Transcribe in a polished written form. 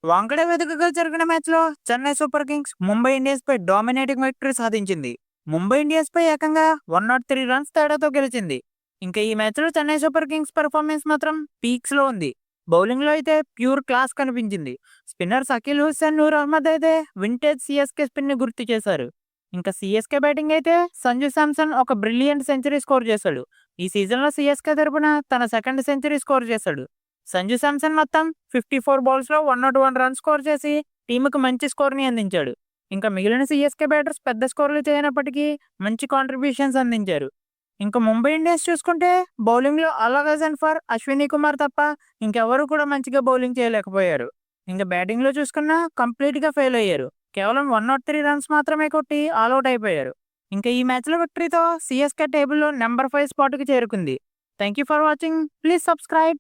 వాంకడే వేదికగా జరిగిన మ్యాచ్లో Chennai Super Kings Mumbai Indians పై డామినేటింగ్ విక్టరీ సాధించింది. ముంబై ఇండియన్స్ పై ఏకంగా 103 రన్స్ తేడాతో గెలిచింది. ఇంకా ఈ మ్యాచ్లో చెన్నై సూపర్ కింగ్స్ పెర్ఫార్మెన్స్ మాత్రం పీక్స్ లో ఉంది. బౌలింగ్ లో అయితే ప్యూర్ క్లాస్ కనిపించింది. స్పిన్నర్స్ అఖిల్ హుస్సేన్, నూర్ అహ్మద్ అయితే వింటేజ్ సిఎస్కే స్పిన్ ని గుర్తు చేశారు. ఇంకా సిఎస్కే బ్యాటింగ్ అయితే సంజు శాంసన్ ఒక బ్రిలియంట్ సెంచరీ స్కోర్ చేశాడు. ఈ సీజన్ లో సిఎస్కే తరపున తన సెకండ్ సెంచరీ స్కోర్ చేశాడు. సంజు శాంసన్ మొత్తం 54 బాల్స్లో 101 రన్స్ స్కోర్ చేసి టీముకు మంచి స్కోర్ని అందించాడు. ఇంకా మిగిలిన సిఎస్కే బ్యాటర్స్ పెద్ద స్కోర్లు చేయనప్పటికీ మంచి కాంట్రిబ్యూషన్స్ అందించారు. ఇంకా ముంబై ఇండియన్స్ చూసుకుంటే బౌలింగ్లో అలగజన్ ఫర్ అశ్విని కుమార్ తప్ప ఇంకెవరూ కూడా మంచిగా బౌలింగ్ చేయలేకపోయారు. ఇంకా బ్యాటింగ్లో చూసుకున్నా కంప్లీట్గా ఫెయిల్ అయ్యారు. కేవలం 103 రన్స్ మాత్రమే కొట్టి ఆల్అౌట్ అయిపోయారు. ఇంకా ఈ మ్యాచ్లో విక్టరీతో సిఎస్కే టేబుల్లో నెంబర్ 5 స్పాట్కి చేరుకుంది. Thank you for watching. Please subscribe.